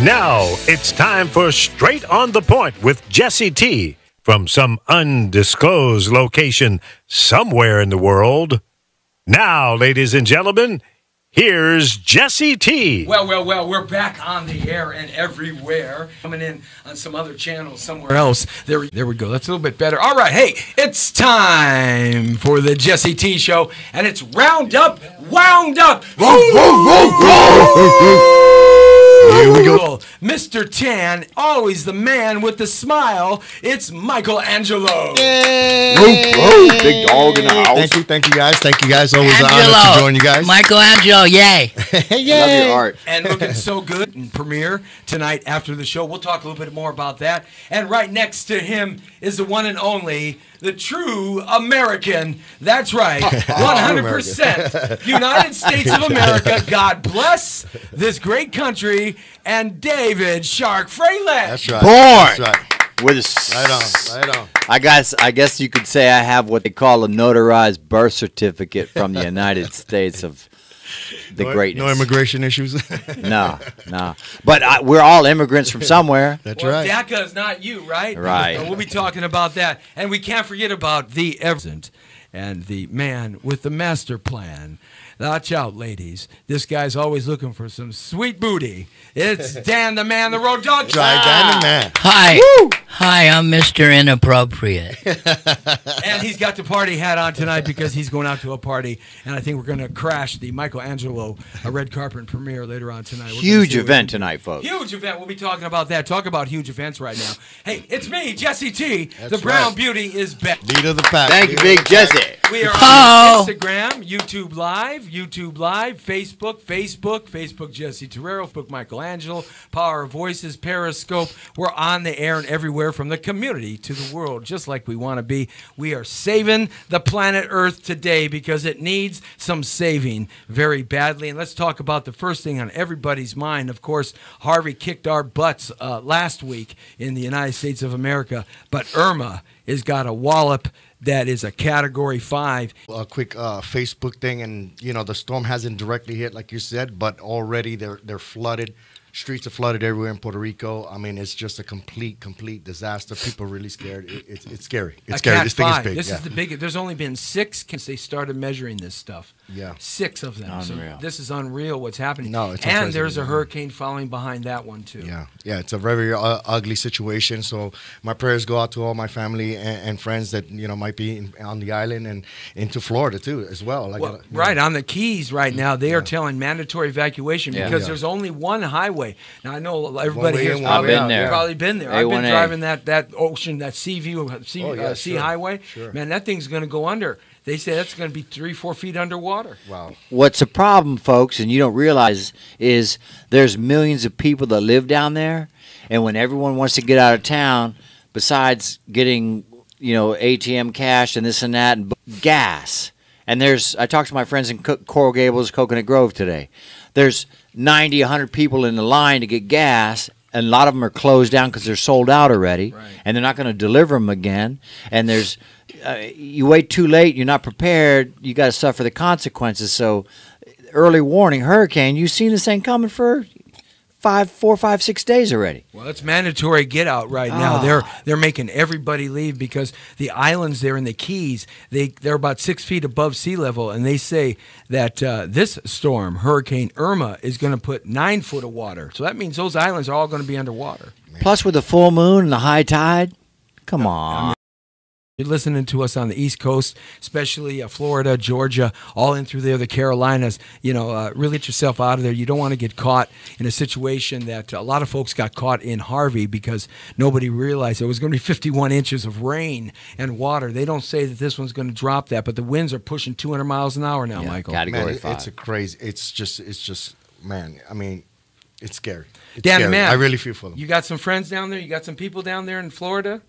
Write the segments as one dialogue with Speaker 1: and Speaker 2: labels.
Speaker 1: Now it's time for Straight on the Point with Jesse T. from some undisclosed location somewhere in the world. Now, ladies and gentlemen, here's Jesse T.
Speaker 2: Well, we're back on the air and everywhere. Coming in on some other channels somewhere else. There we go. That's a little bit better. All right, hey, it's time for the Jesse T Show, and it's wound up. Here we go. Mr. Tan, always the man with the smile. It's Michelangelo.
Speaker 3: Yay! Big dog in the house.
Speaker 4: Thank you guys. Always an honor to join you guys.
Speaker 3: Michelangelo, yay.
Speaker 4: Yay.
Speaker 3: Love your art.
Speaker 2: And looking so good in premiere tonight after the show. We'll talk a little bit more about that. And right next to him is the one and only, the true American. That's right, 100% United States of America. God bless this great country. And David Shark Freyland.
Speaker 4: That's right.
Speaker 3: Born.
Speaker 4: That's right.
Speaker 3: With
Speaker 4: Right on.
Speaker 3: I guess you could say I have what they call a notarized birth certificate from the United States of the greatness.
Speaker 4: No immigration issues.
Speaker 3: No. But we're all immigrants from somewhere.
Speaker 4: That's
Speaker 2: well,
Speaker 4: right.
Speaker 2: DACA is not you, right?
Speaker 3: Right.
Speaker 2: We'll be talking about that. And we can't forget about the present and the man with the master plan. Watch out, ladies. This guy's always looking for some sweet booty. It's Dan the Man, the Road Dog.
Speaker 4: Right, Dan the Man.
Speaker 5: Hi. Woo! Hi, I'm Mr. Inappropriate.
Speaker 2: And he's got the party hat on tonight because he's going out to a party. And I think we're going to crash the Michelangelo red carpet premiere later on tonight.
Speaker 3: Huge event tonight, folks.
Speaker 2: Huge event. We'll be talking about that. Talk about huge events right now. Hey, it's me, Jesse T.
Speaker 4: That's
Speaker 2: the Brown
Speaker 4: right.
Speaker 2: Beauty is back.
Speaker 4: Lead of the pack.
Speaker 3: Thank you, Big Jesse.
Speaker 2: We are on Instagram, YouTube Live, Facebook, Jesse Torrero, Facebook Michelangelo, Power of Voices, Periscope. We're on the air and everywhere from the community to the world, just like we want to be. We are saving the planet Earth today because it needs some saving very badly. And let's talk about the first thing on everybody's mind. Of course, Harvey kicked our butts last week in the United States of America, but Irma has got a wallop that is a Category 5.
Speaker 4: A quick Facebook thing, and the storm hasn't directly hit like you said, but already they're flooded. Streets are flooded everywhere in Puerto Rico. I mean, it's just a complete disaster. People are really scared. It's scary. It's scary. This thing is big.
Speaker 2: This is the biggest. There's only been 6 since they started measuring this stuff.
Speaker 4: Yeah.
Speaker 2: 6 of them.
Speaker 3: Unreal.
Speaker 2: So this is unreal what's happening.
Speaker 4: No, it's
Speaker 2: and there's a
Speaker 4: unprecedented.
Speaker 2: hurricane following behind that one, too.
Speaker 4: Yeah, it's a very ugly situation. So my prayers go out to all my family and friends that might be on the island and into Florida too as well.
Speaker 2: Well, right on the Keys right now, they are telling mandatory evacuation because there's only one highway. Now I know everybody here's probably
Speaker 3: been there.
Speaker 2: Probably been there. I've been
Speaker 3: A1A.
Speaker 2: driving that ocean, that sea
Speaker 4: sure.
Speaker 2: highway.
Speaker 4: Sure.
Speaker 2: Man, that thing's going to go under. They say that's going to be 3-4 feet underwater.
Speaker 4: Wow.
Speaker 3: What's a problem, folks, and you don't realize is there's millions of people that live down there, and when everyone wants to get out of town, besides getting ATM cash and this and that and gas, and I talked to my friends in Coral Gables, Coconut Grove today. There's 90, 100 people in the line to get gas, and a lot of them are closed down because they're sold out already, and they're not going to deliver them again. And there's you wait too late, you're not prepared, you got to suffer the consequences. So early warning, hurricane, you've seen this thing coming for 4, 5, 6 days already.
Speaker 2: Well, it's mandatory get out right now. They're making everybody leave because the islands there in the Keys, they're about 6 feet above sea level, and they say that this storm, Hurricane Irma, is going to put 9 foot of water. So that means those islands are all going to be underwater.
Speaker 3: Plus with the full moon and the high tide, come on.
Speaker 2: You're listening to us on the East Coast, especially Florida, Georgia, all in through there, the Carolinas. Really get yourself out of there. You don't want to get caught in a situation that a lot of folks got caught in Harvey because nobody realized there was going to be 51 inches of rain and water. They don't say that this one's going to drop that, but the winds are pushing 200 miles an hour now, Michael.
Speaker 3: Category 5.
Speaker 4: It's a crazy. It's just man. I mean, it's scary. It's
Speaker 2: Dan,
Speaker 4: scary.
Speaker 2: man,
Speaker 4: I really feel for them.
Speaker 2: You got some friends down there? You got some people down there in Florida?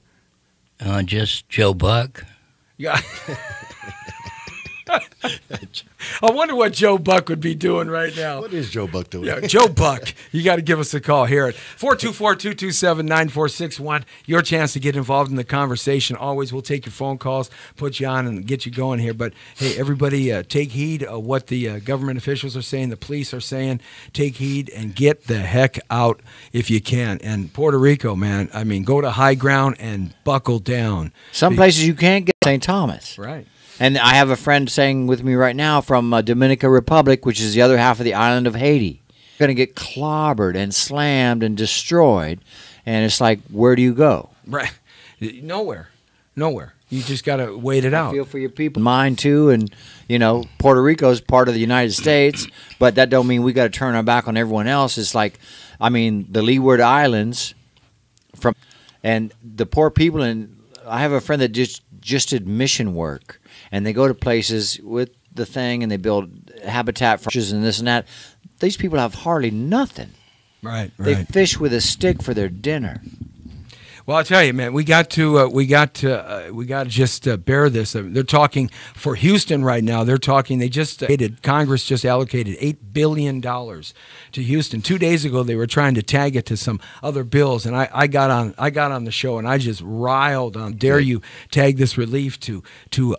Speaker 5: Just Joe Buck.
Speaker 2: Yeah. I wonder what Joe Buck would be doing right now.
Speaker 4: What is Joe Buck doing?
Speaker 2: Yeah, Joe Buck. You got to give us a call here at 424-227-9461. Your chance to get involved in the conversation. Always, we'll take your phone calls, put you on, and get you going here. But, hey, everybody, take heed of what the government officials are saying, the police are saying. Take heed and get the heck out if you can. And Puerto Rico, man, I mean, go to high ground and buckle down.
Speaker 3: Some places you can't get St. Thomas.
Speaker 2: Right.
Speaker 3: And I have a friend staying with me right now from Dominican Republic, which is the other half of the island of Haiti. Going to get clobbered and slammed and destroyed. And it's like, where do you go?
Speaker 2: Right. Nowhere. You just got to wait it out.
Speaker 3: I feel for your people. Mine, too. And, you know, Puerto Rico is part of the United States, but that don't mean we got to turn our back on everyone else. It's like, I mean, the Leeward Islands, and the poor people. And I have a friend that just did mission work. And they go to places with the thing, and they build habitat for fishes and this and that. These people have hardly nothing.
Speaker 2: Right.
Speaker 3: They fish with a stick for their dinner.
Speaker 2: Well, I'll tell you, man, we got to just bear this. They're talking for Houston right now. They're talking. Congress just allocated $8 billion to Houston. 2 days ago, they were trying to tag it to some other bills, and I got on the show, and I just riled on. Dare you tag this relief to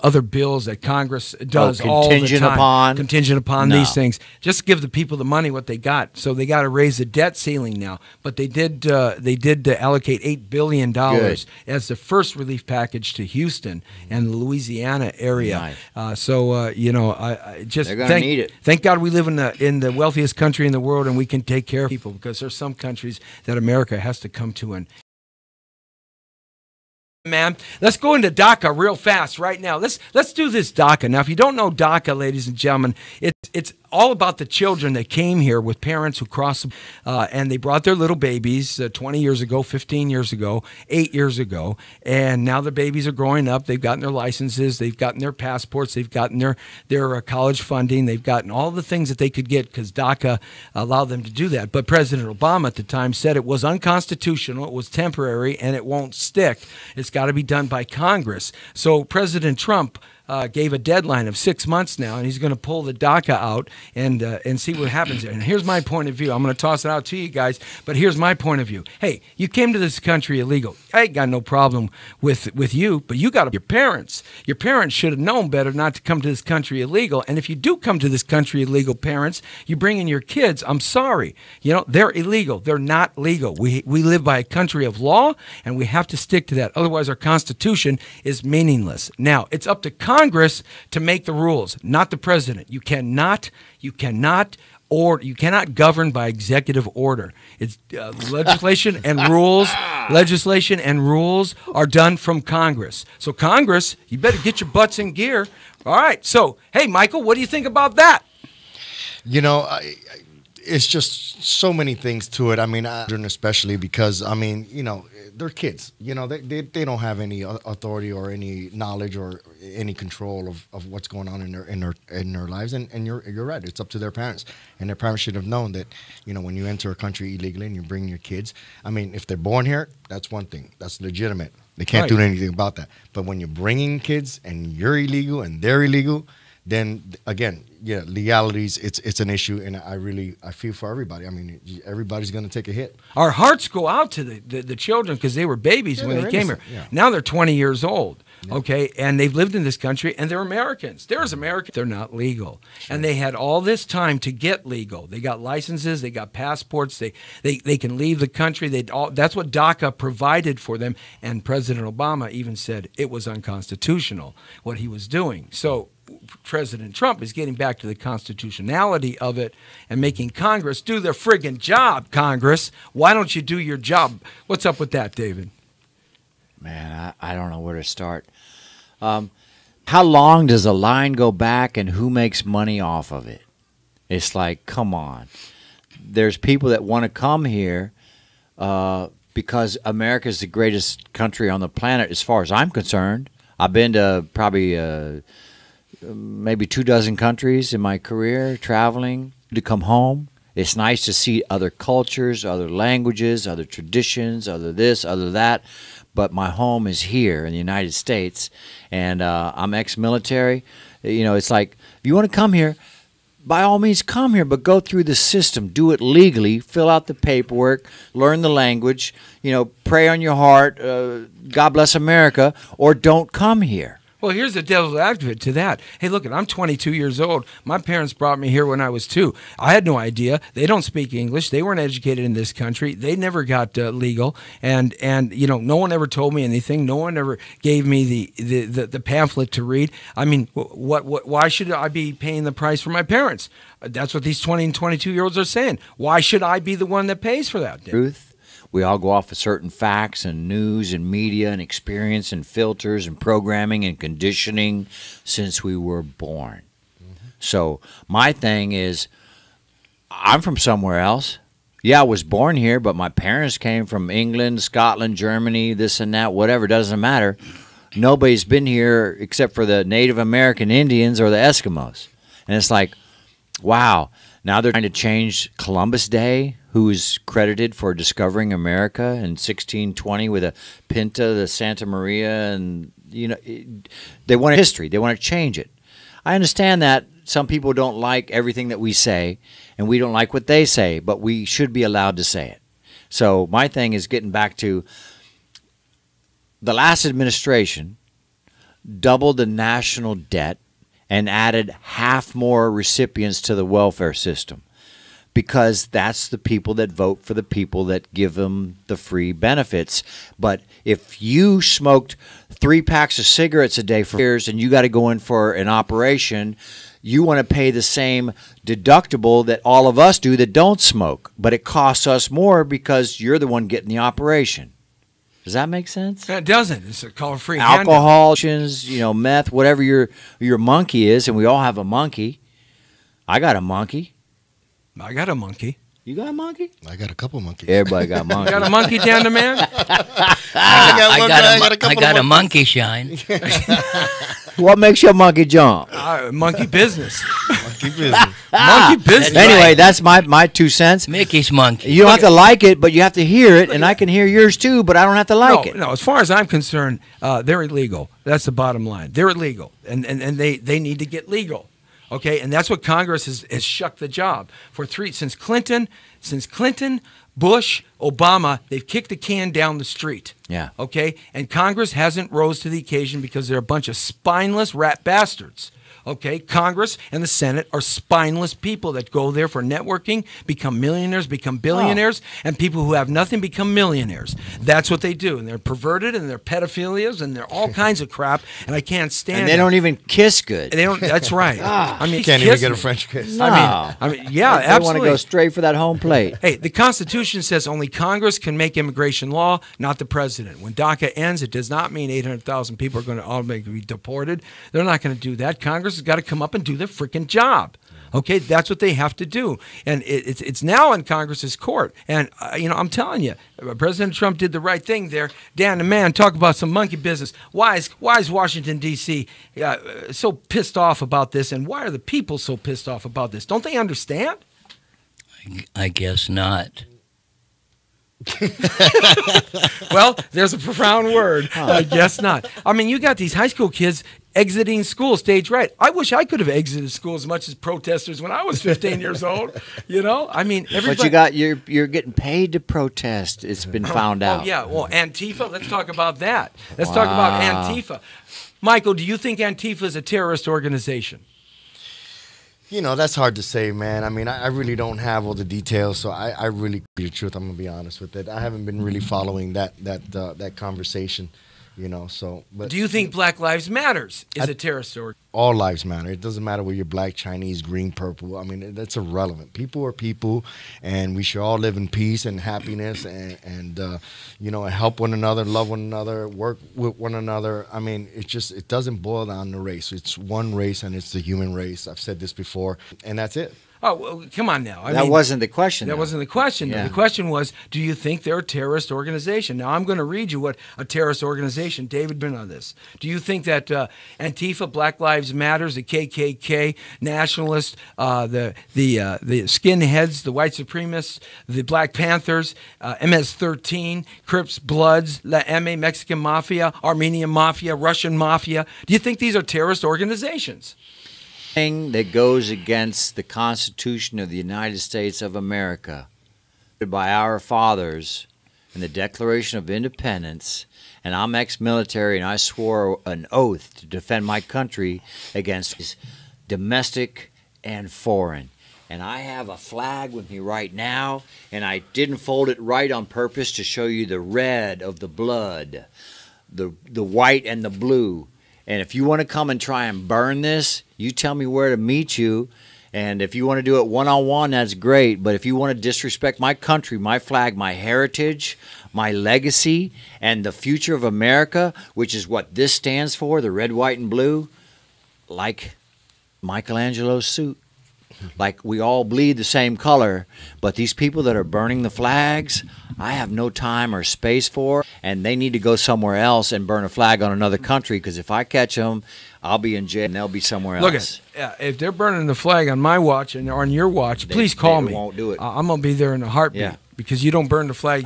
Speaker 2: other bills that Congress does all the time? Contingent upon these things. Just give the people the money what they got. So they got to raise the debt ceiling now, but they did allocate $8 billion as the first relief package to Houston and the Louisiana area. Nice. I just
Speaker 3: need it.
Speaker 2: Thank God we live in the wealthiest country in the world, and we can take care of people, because there's some countries that America has to come to an man. Let's go into DACA real fast right now. Let's do this DACA. Now, if you don't know DACA, ladies and gentlemen, it's all about the children that came here with parents who crossed, and they brought their little babies 20 years ago, 15 years ago, 8 years ago, and now the babies are growing up. They've gotten their licenses, they've gotten their passports, they've gotten their college funding, they've gotten all the things that they could get because DACA allowed them to do that. But President Obama at the time said it was unconstitutional, it was temporary, and it won't stick. It's got to be done by Congress. So President Trump gave a deadline of 6 months now, and he's going to pull the DACA out and see what happens there. And here's my point of view. I'm going to toss it out to you guys, but here's my point of view. Hey, you came to this country illegal. I ain't got no problem with you, but you got your parents. Your parents should have known better not to come to this country illegal. And if you do come to this country illegal, parents, you bring in your kids, I'm sorry. You know, they're illegal. They're not legal. We live by a country of law, and we have to stick to that. Otherwise, our Constitution is meaningless. Now, it's up to Congress to make the rules, not the president. You cannot govern by executive order. It's legislation and rules. Legislation and rules are done from Congress. So Congress, you better get your butts in gear. All right. So, hey, Michael, what do you think about that?
Speaker 4: You know, it's just so many things to it. I mean, especially because, I mean, you know, they're kids. You know, they don't have any authority or any knowledge or any control of what's going on in their lives. And you're right. It's up to their parents. And their parents should have known that, you know, when you enter a country illegally and you bring your kids, I mean, if they're born here, that's one thing. That's legitimate. They can't do anything about that. But when you're bringing kids and you're illegal and they're illegal, then again, yeah, legalities, it's an issue, and I feel for everybody. I mean, everybody's going to take a hit.
Speaker 2: Our hearts go out to the children because they were babies when they came here. Yeah. Now they're 20 years old, okay, and they've lived in this country, and they're Americans. They're Americans. They're not legal, and they had all this time to get legal. They got licenses, they got passports, they can leave the country. That's what DACA provided for them, and President Obama even said it was unconstitutional what he was doing. So President Trump is getting back to the constitutionality of it and making Congress do their friggin' job. Congress, why don't you do your job? What's up with that, David?
Speaker 3: Man, I don't know where to start. How long does a line go back, and who makes money off of it? It's like, come on. There's people that want to come here because America is the greatest country on the planet as far as I'm concerned. I've been to probably maybe 24 countries in my career, traveling to come home. It's nice to see other cultures, other languages, other traditions, other this, other that. But my home is here in the United States, and I'm ex-military. You know, it's like, if you want to come here, by all means come here, but go through the system. Do it legally. Fill out the paperwork. Learn the language. You know, pray on your heart. God bless America, or don't come here.
Speaker 2: Well, here's the devil's advocate to that. Hey, look, I'm 22 years old. My parents brought me here when I was 2. I had no idea. They don't speak English. They weren't educated in this country. They never got legal, and you know, no one ever told me anything. No one ever gave me the pamphlet to read. I mean, why should I be paying the price for my parents? That's what these 20 and 22-year-olds are saying. Why should I be the one that pays for that?
Speaker 3: Truth. We all go off of certain facts and news and media and experience and filters and programming and conditioning since we were born. So my thing is, I'm from somewhere else. Yeah, I was born here, but my parents came from England, Scotland, Germany, this and that, whatever, doesn't matter. Nobody's been here except for the Native American Indians or the Eskimos. And it's like, wow, now they're trying to change Columbus Day, who is credited for discovering America in 1620 with a Pinta, the Santa Maria, and you know, they want history. They want to change it. I understand that some people don't like everything that we say, and we don't like what they say, but we should be allowed to say it. So my thing is getting back to the last administration doubled the national debt and added half more recipients to the welfare system, because that's the people that vote for the people that give them the free benefits. But if you smoked 3 packs of cigarettes a day for years and you got to go in for an operation, you want to pay the same deductible that all of us do that don't smoke, but it costs us more because you're the one getting the operation. Does that make sense?
Speaker 2: It doesn't. It's called free handout.
Speaker 3: Alcohol, you know, meth, whatever your monkey is, and we all have a monkey. I got a monkey.
Speaker 2: I got a monkey.
Speaker 3: You got a monkey?
Speaker 4: I got a couple monkeys.
Speaker 3: Everybody got monkeys.
Speaker 2: You got a monkey down the man?
Speaker 5: I got a monkey shine.
Speaker 3: What makes your monkey jump?
Speaker 2: Monkey business.
Speaker 4: Monkey business.
Speaker 2: Monkey business.
Speaker 5: That's
Speaker 3: Anyway,
Speaker 5: right.
Speaker 3: that's my 2 cents.
Speaker 5: Mickey's monkey.
Speaker 3: You don't have to like it, but you have to hear it, and I can hear yours too, but I don't have to like it.
Speaker 2: No, as far as I'm concerned, they're illegal. That's the bottom line. They're illegal, and they need to get legal. Okay, and that's what Congress has shucked the job for since Clinton, Bush, Obama. They've kicked the can down the street.
Speaker 3: Yeah.
Speaker 2: Okay, and Congress hasn't rose to the occasion because they're a bunch of spineless rat bastards. Okay, Congress and the Senate are spineless people that go there for networking, become millionaires, become billionaires, and people who have nothing become millionaires. That's what they do, and they're perverted, and they're pedophilias, and they're all kinds of crap, and I can't stand it.
Speaker 3: And they don't even kiss good.
Speaker 2: They don't. That's right.
Speaker 3: Ah.
Speaker 2: I mean,
Speaker 4: You can't even get a French kiss.
Speaker 3: No.
Speaker 2: I mean, yeah,
Speaker 3: They
Speaker 2: absolutely.
Speaker 3: want to go straight for that home plate.
Speaker 2: Hey, the Constitution says only Congress can make immigration law, not the president. When DACA ends, it does not mean 800,000 people are going to automatically be deported. They're not going to do that. Congress has got to come up and do their freaking job. Okay, that's what they have to do, and it's now in Congress's court. And you know, I'm telling you, President Trump did the right thing there. Dan the man, talk about some monkey business. Why is Washington D.C. So pissed off about this, and why are the people so pissed off about this? Don't they understand?
Speaker 5: I guess not.
Speaker 2: Well, there's a profound word. I guess not. I mean, you got these high school kids exiting school stage right. I wish I could have exited school as much as protesters when I was 15 years old. You know, I mean, everybody.
Speaker 3: But you're getting paid to protest. It's been found out.
Speaker 2: Oh yeah, well, Antifa. Let's talk about that. Let's talk about Antifa. Michael, do you think Antifa is a terrorist organization?
Speaker 4: You know, that's hard to say, man. I mean, I really don't have all the details, so I really, the truth, I'm gonna be honest with it. I haven't been really following that conversation, you know. So, but
Speaker 2: Do you think Black Lives Matters is a terrorist organization?
Speaker 4: all lives matter. It doesn't matter whether you're black, Chinese, green, purple. I mean, that's irrelevant. People are people, and we should all live in peace and happiness, and you know, help one another, love one another, work with one another. I mean, it doesn't boil down to race. It's one race, and it's the human race. I've said this before, and that's it.
Speaker 2: Oh, well, come on now.
Speaker 3: That wasn't the question.
Speaker 2: That
Speaker 3: though.
Speaker 2: wasn't the question.
Speaker 3: Yeah.
Speaker 2: The question was, do you think they're a terrorist organization? Now, I'm going to read you what a terrorist organization. David been on this. Do you think that Antifa, Black Lives Matters, the KKK, nationalists, the skinheads, the white supremacists, the Black Panthers, MS-13, Crips, Bloods, La M, Mexican Mafia, Armenian Mafia, Russian Mafia, do you think these are terrorist organizations?
Speaker 3: That goes against the Constitution of the United States of America by our fathers in the Declaration of Independence, and I'm ex-military and I swore an oath to defend my country against domestic and foreign. And I have a flag with me right now, and I didn't fold it right on purpose to show you the red of the blood, the white and the blue. And if you want to come and try and burn this, you tell me where to meet you. And if you want to do it one-on-one, that's great. But if you want to disrespect my country, my flag, my heritage, my legacy, and the future of America, which is what this stands for, the red, white, and blue, like Michelangelo's suit. Like we all bleed the same color, but these people that are burning the flags, I have no time or space for, and they need to go somewhere else and burn a flag on another country, because if I catch them, I'll be in jail and they'll be somewhere else.
Speaker 2: Look, if they're burning the flag on my watch and on your watch, please call me.
Speaker 3: They won't do it.
Speaker 2: I'm going to be there in a heartbeat.
Speaker 3: Yeah.
Speaker 2: Because you don't burn the flag.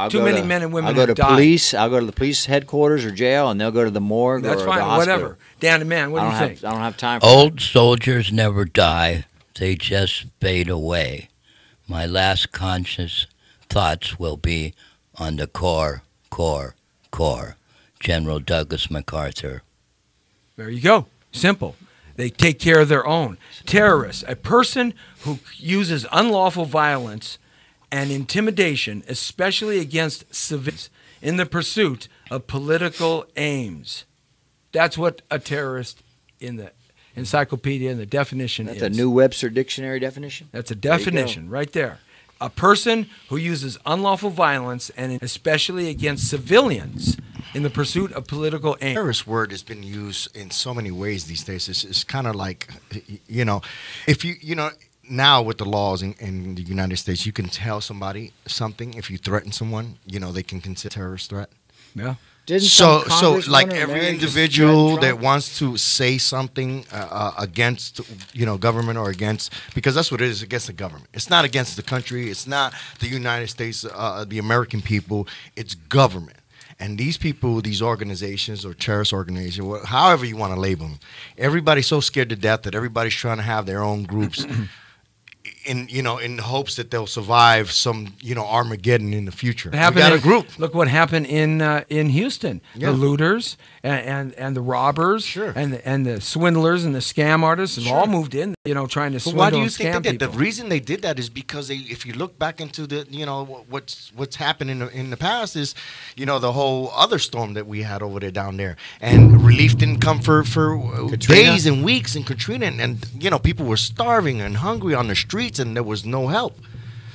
Speaker 2: Too many men and women
Speaker 3: I'll go to
Speaker 2: have died.
Speaker 3: police. I'll go to the police headquarters or jail, and they'll go to the morgue.
Speaker 2: That's
Speaker 3: or
Speaker 2: fine.
Speaker 3: the hospital.
Speaker 2: Whatever. Dan the man, what do you think?
Speaker 3: I don't have time for
Speaker 5: Old soldiers never die. They just fade away. My last conscious thoughts will be on the core. General Douglas MacArthur.
Speaker 2: There you go. Simple. They take care of their own. Terrorists, a person who uses unlawful violence and intimidation, especially against civilians, in the pursuit of political aims. That's what a terrorist in the encyclopedia and the definition is.
Speaker 3: That's a new Webster Dictionary definition?
Speaker 2: That's a definition right there. A person who uses unlawful violence and especially against civilians in the pursuit of political aims.
Speaker 4: Terrorist word has been used in so many ways these days. It's kind of like, you know, if you know, now with the laws in the United States, you can tell somebody something. If you threaten someone, you know, they can consider a terrorist threat.
Speaker 2: Yeah.
Speaker 4: So like every individual that wants to say something against, you know, government or against, because that's what it is, against the government. It's not against the country. It's not the United States, the American people. It's government. And these people, these organizations or terrorist organizations, however you want to label them, everybody's so scared to death that everybody's trying to have their own groups in, you know, in hopes that they'll survive some, you know, Armageddon in the future. We got a group.
Speaker 2: Look what happened in Houston.
Speaker 4: Yeah.
Speaker 2: The looters and the robbers,
Speaker 4: Sure,
Speaker 2: and the swindlers and the scam artists have all moved in, you know, trying to swindle
Speaker 4: why do you
Speaker 2: and
Speaker 4: think
Speaker 2: scam
Speaker 4: they did?
Speaker 2: people.
Speaker 4: The reason they did that is because if you look back into the, you know, what's happened in the past is, you know, the whole other storm that we had over there down there, and relief didn't come for days and weeks in Katrina, and you know, people were starving and hungry on the streets, and there was no help.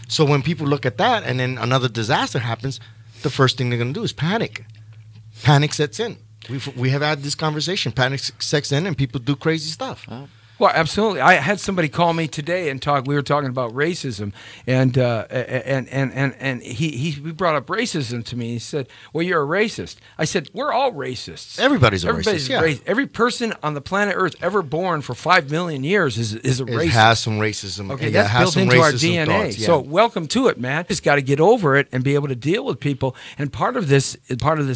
Speaker 4: So when people look at that, and then another disaster happens, the first thing they're going to do is panic. Panic sets in. We have had this conversation. Panic sets in, and people do crazy stuff.
Speaker 2: Well, absolutely. I had somebody call me today and talk. We were talking about racism, and he brought up racism to me. He said, "Well, you're a racist." I said, "We're all racists.
Speaker 4: Everybody's a racist. Yeah.
Speaker 2: Every person on the planet Earth ever born for 5 million years is a racist.
Speaker 4: It has some racism.
Speaker 2: Okay, that's built into our DNA.
Speaker 4: Thoughts, yeah.
Speaker 2: So welcome to it, man. Just got to get over it and be able to deal with people. And part of this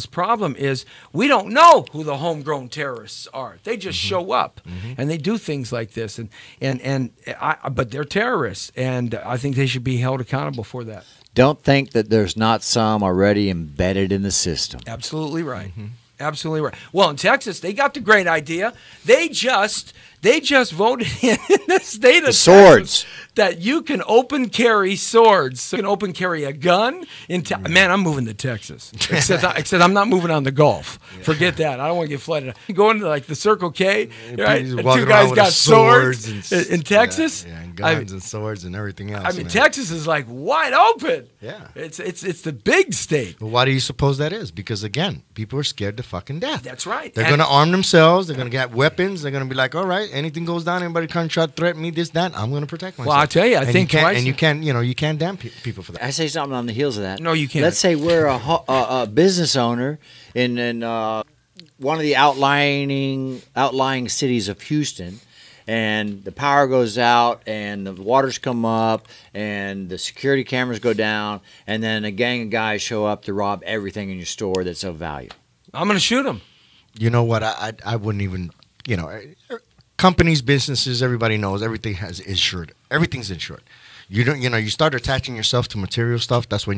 Speaker 2: problem is we don't know who the homegrown terrorists are. They just show up and they do things like this, but they're terrorists, and I think they should be held accountable for that.
Speaker 3: Don't think that there's not some already embedded in the system.
Speaker 2: Absolutely right. Absolutely right. Well, in Texas, they got the great idea. They just voted in the state of Texas
Speaker 3: swords
Speaker 2: that you can open carry swords. So you can open carry a gun. Man, I'm moving to Texas. Except I'm not moving on the Gulf. Forget that. I don't want to get flooded. Going to like the Circle K, right? And two guys got swords in Texas.
Speaker 4: Yeah, and guns and swords and everything else.
Speaker 2: I mean, Texas is like wide open.
Speaker 4: Yeah,
Speaker 2: it's the big state.
Speaker 4: But why do you suppose that is? Because again, people are scared to fucking death.
Speaker 2: That's right.
Speaker 4: They're going to arm themselves. They're going to get weapons. They're going to be like, all right, anything goes down, anybody come try to threaten me, this, that, I'm going to protect myself.
Speaker 2: Well, I tell you, I
Speaker 4: And
Speaker 2: think
Speaker 4: you can't,
Speaker 2: twice.
Speaker 4: and you can't damn people for that.
Speaker 3: I say something on the heels of that.
Speaker 2: No, you can't.
Speaker 3: Let's say we're a business owner in one of the outlying cities of Houston, and the power goes out, and the waters come up, and the security cameras go down, and then a gang of guys show up to rob everything in your store that's of value.
Speaker 2: I'm going to shoot him.
Speaker 4: You know what? I wouldn't even, companies, businesses, everybody knows everything has insured. Everything's insured. You don't, you start attaching yourself to material stuff. That's when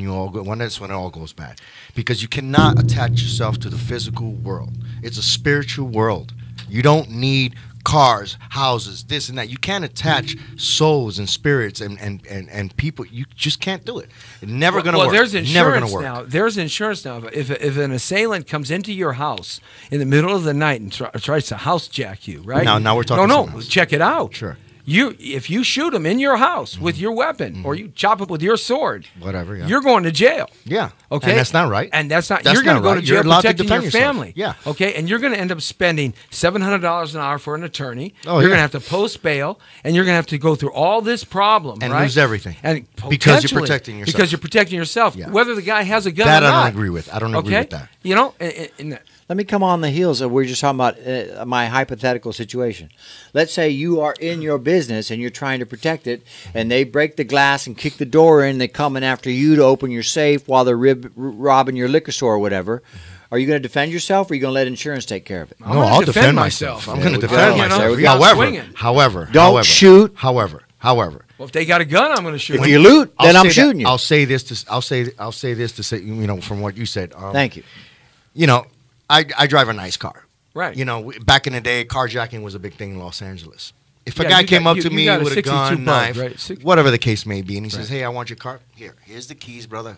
Speaker 4: that's when it all goes bad, because you cannot attach yourself to the physical world. It's a spiritual world. You don't need cars, houses, this and that. You can't attach souls and spirits and people. You just can't do it. It's never going to work.
Speaker 2: Well, there's insurance
Speaker 4: never gonna work.
Speaker 2: now. There's insurance now. If an assailant comes into your house in the middle of the night and tries to housejack you, right?
Speaker 4: Now we're talking.
Speaker 2: No, check it out.
Speaker 4: Sure.
Speaker 2: If you shoot him in your house with your weapon, or you chop him with your sword,
Speaker 4: whatever, yeah.
Speaker 2: you're going to jail.
Speaker 4: Yeah.
Speaker 2: Okay.
Speaker 4: And that's not right.
Speaker 2: And that's not.
Speaker 4: That's
Speaker 2: You're going to
Speaker 4: not
Speaker 2: go
Speaker 4: right.
Speaker 2: to jail
Speaker 4: You're allowed to
Speaker 2: protecting your
Speaker 4: defend yourself.
Speaker 2: family.
Speaker 4: Yeah.
Speaker 2: Okay. And you're going to end up spending $700 an hour for an attorney.
Speaker 4: Oh,
Speaker 2: you're
Speaker 4: yeah.
Speaker 2: going to have to post bail, and you're going to have to go through all this problem,
Speaker 4: And
Speaker 2: right?
Speaker 4: lose everything.
Speaker 2: And
Speaker 4: Because you're
Speaker 2: potentially-
Speaker 4: protecting yourself.
Speaker 2: Because you're protecting yourself,
Speaker 4: Yeah.
Speaker 2: whether the guy has a gun
Speaker 4: That
Speaker 2: or
Speaker 4: I
Speaker 2: not.
Speaker 4: don't agree with. I don't agree with that.
Speaker 2: You know. And
Speaker 3: Let me come on the heels of we were just talking about my hypothetical situation. Let's say you are in your business and you're trying to protect it, and they break the glass and kick the door in. They're coming after you to open your safe while they're robbing your liquor store or whatever. Are you going to defend yourself, or are you going to let insurance take care of it?
Speaker 2: I'm gonna
Speaker 4: I'll
Speaker 2: defend
Speaker 4: defend
Speaker 2: myself.
Speaker 4: myself. I'm going to
Speaker 3: There we
Speaker 4: defend
Speaker 3: go.
Speaker 4: myself.
Speaker 3: There we
Speaker 2: go.
Speaker 4: However,
Speaker 3: Don't shoot.
Speaker 4: However,
Speaker 2: well, if they got a gun, I'm going to shoot
Speaker 3: If
Speaker 2: them.
Speaker 3: you loot, then I'm
Speaker 4: say
Speaker 3: shooting
Speaker 4: that,
Speaker 3: you.
Speaker 4: I'll say this to say, from what you said.
Speaker 3: Thank you.
Speaker 4: I drive a nice car.
Speaker 2: Right.
Speaker 4: Back in the day, carjacking was a big thing in Los Angeles. If a
Speaker 2: Yeah,
Speaker 4: guy
Speaker 2: you
Speaker 4: came
Speaker 2: got-
Speaker 4: up
Speaker 2: you-
Speaker 4: to
Speaker 2: you
Speaker 4: me
Speaker 2: got a
Speaker 4: with a
Speaker 2: 62
Speaker 4: gun,
Speaker 2: bug,
Speaker 4: knife,
Speaker 2: right?
Speaker 4: whatever the case may be, and he says, "Hey, I want your car. Here's the keys, brother.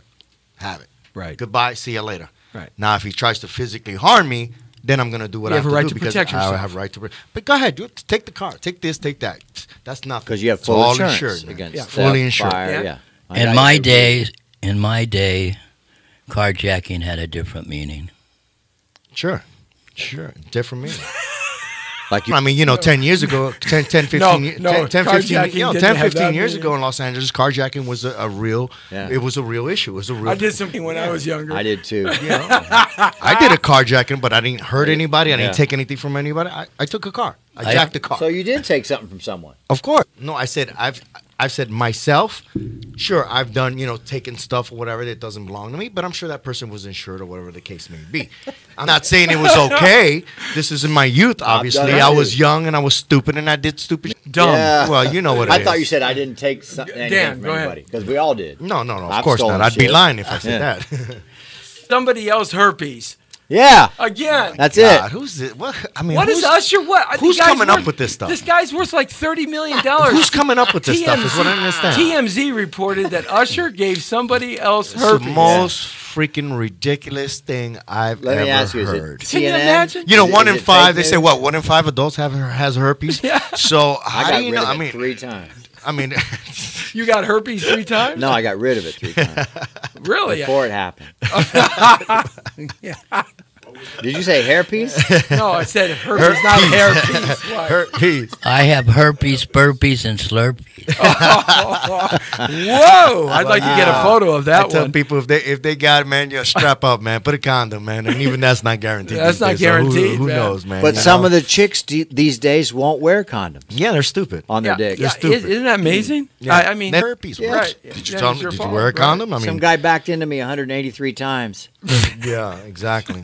Speaker 4: Have it.
Speaker 2: Right.
Speaker 4: Goodbye. See you later."
Speaker 2: Right.
Speaker 4: Now, if he tries to physically harm me, then I'm going to do what
Speaker 2: You
Speaker 4: I
Speaker 2: have
Speaker 4: have
Speaker 2: a
Speaker 4: to
Speaker 2: right
Speaker 4: do
Speaker 2: to
Speaker 4: because
Speaker 2: protect
Speaker 4: I
Speaker 2: yourself.
Speaker 4: have a right to. But go ahead, take the car, take this, take that. That's nothing.
Speaker 3: Because you have
Speaker 4: It's
Speaker 3: full
Speaker 4: all
Speaker 3: insurance
Speaker 4: insured, man.
Speaker 3: against
Speaker 2: Yeah.
Speaker 3: theft,
Speaker 4: Fully insured.
Speaker 3: fire,
Speaker 2: Yeah.
Speaker 3: yeah. I
Speaker 5: In
Speaker 3: got
Speaker 5: my
Speaker 3: you.
Speaker 5: day, carjacking had a different meaning.
Speaker 4: Sure. Different meaning.
Speaker 3: Like you,
Speaker 4: I mean, 10 years ago, 10, 15,
Speaker 2: No,
Speaker 4: 10,
Speaker 2: no,
Speaker 4: 10, 15,
Speaker 2: carjacking didn't
Speaker 4: 10,
Speaker 2: have
Speaker 4: 15
Speaker 2: that
Speaker 4: years
Speaker 2: meaning.
Speaker 4: ago in Los Angeles, carjacking was a real,
Speaker 3: Yeah.
Speaker 4: it was a real issue. It was a real.
Speaker 2: I did something when I was younger.
Speaker 3: I did too.
Speaker 4: I did a carjacking, but I didn't hurt anybody. I didn't
Speaker 3: Yeah.
Speaker 4: take anything from anybody. I took a car. I jacked the car.
Speaker 3: So you did take something from someone.
Speaker 4: Of course. No, I said I've said myself. Sure, I've done taken stuff or whatever that doesn't belong to me, but I'm sure that person was insured or whatever the case may be. I'm not saying it was okay. This is in my youth. Obviously,
Speaker 3: done it
Speaker 4: I
Speaker 3: too.
Speaker 4: was young and I was stupid and I did stupid.
Speaker 2: Dumb.
Speaker 3: Yeah.
Speaker 4: Well, you know what it is.
Speaker 3: I thought you said I didn't take anything
Speaker 2: Dan,
Speaker 3: from
Speaker 2: go ahead.
Speaker 3: anybody because we all did.
Speaker 4: No. Of
Speaker 3: I've
Speaker 4: course
Speaker 3: stolen
Speaker 4: not. I'd be
Speaker 3: shit.
Speaker 4: lying if I said
Speaker 3: Yeah.
Speaker 4: that.
Speaker 2: Somebody else herpes.
Speaker 3: Yeah,
Speaker 2: Again.
Speaker 3: that's
Speaker 4: God,
Speaker 3: it.
Speaker 4: who's it? What? I mean,
Speaker 2: What is
Speaker 4: who's,
Speaker 2: Usher? What?
Speaker 4: who's
Speaker 2: The guy's
Speaker 4: coming up
Speaker 2: worth-
Speaker 4: with this stuff?
Speaker 2: This guy's worth like $30 million.
Speaker 4: Who's coming up with this stuff? Is what I understand.
Speaker 2: TMZ reported that Usher gave somebody else
Speaker 4: It's the
Speaker 2: herpes.
Speaker 4: most freaking ridiculous thing I've
Speaker 3: Let me
Speaker 4: ever
Speaker 3: ask you: Is it
Speaker 4: heard.
Speaker 2: Can you
Speaker 3: CNN?
Speaker 2: imagine?
Speaker 4: You know,
Speaker 3: Is
Speaker 4: one
Speaker 3: it
Speaker 4: in five. They
Speaker 3: fake
Speaker 4: say
Speaker 3: news?
Speaker 4: what? 1 in 5 adults has herpes.
Speaker 2: Yeah.
Speaker 4: So
Speaker 3: I
Speaker 4: how
Speaker 3: got
Speaker 4: do you
Speaker 3: rid
Speaker 4: know?
Speaker 3: of it 3 times.
Speaker 4: I mean,
Speaker 2: You got herpes 3 times?
Speaker 3: No, I got rid of it 3 times
Speaker 2: Really?
Speaker 3: before it happened. Did you say hairpiece?
Speaker 2: No, I said herpes, not hairpiece. What?
Speaker 4: herpes.
Speaker 5: I have herpes, burpees, and slurpees.
Speaker 2: Whoa! I'd like to get a photo of
Speaker 4: I
Speaker 2: that
Speaker 4: tell
Speaker 2: one.
Speaker 4: people if they got it, man, you strap up, man. Put a condom, man, and even that's not guaranteed.
Speaker 2: That's
Speaker 4: these
Speaker 2: not
Speaker 4: days, so
Speaker 2: guaranteed,
Speaker 4: who
Speaker 2: man.
Speaker 4: knows, man?
Speaker 3: But some of the chicks these days won't wear condoms
Speaker 4: yeah, they're stupid.
Speaker 3: on their dick.
Speaker 4: They're stupid.
Speaker 2: Isn't that amazing?
Speaker 4: Yeah.
Speaker 2: I mean,
Speaker 4: They're herpes.
Speaker 3: Yeah.
Speaker 4: Right.
Speaker 2: Right.
Speaker 4: Did you
Speaker 2: Yeah,
Speaker 4: tell
Speaker 2: it's
Speaker 4: them?
Speaker 2: your
Speaker 4: Did you
Speaker 2: fault,
Speaker 4: wear a
Speaker 2: right.
Speaker 4: condom? I
Speaker 3: Some
Speaker 4: mean,
Speaker 3: guy backed into me 183 times.
Speaker 4: yeah, exactly.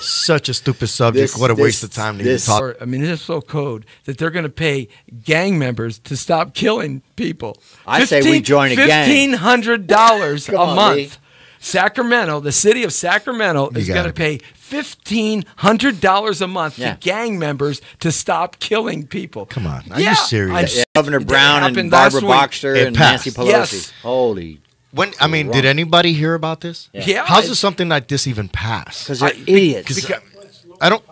Speaker 4: Such a stupid subject. What a waste of time to even talk.
Speaker 2: or, I mean, it is so code that they're going to pay gang members to stop killing people.
Speaker 3: I say we join a gang.
Speaker 2: $1,500
Speaker 3: Come
Speaker 2: a
Speaker 3: on,
Speaker 2: month.
Speaker 3: Lee.
Speaker 2: Sacramento, the city of Sacramento, is
Speaker 4: gotta
Speaker 2: going to pay $1,500 a month
Speaker 3: Yeah.
Speaker 2: to gang members to stop killing people.
Speaker 4: Come on, are
Speaker 2: Yeah,
Speaker 4: you serious?
Speaker 2: I'm
Speaker 3: Yeah, Governor
Speaker 2: It
Speaker 3: Brown and
Speaker 2: happened last
Speaker 3: Barbara
Speaker 2: week.
Speaker 3: Boxer
Speaker 4: It
Speaker 3: and
Speaker 4: passed.
Speaker 3: Nancy Pelosi.
Speaker 2: Yes.
Speaker 3: Holy.
Speaker 4: Did anybody hear about this?
Speaker 2: Yeah.
Speaker 4: How's something like this even pass?
Speaker 3: Because they're
Speaker 2: I-
Speaker 3: idiots.
Speaker 2: Because-
Speaker 4: I don't.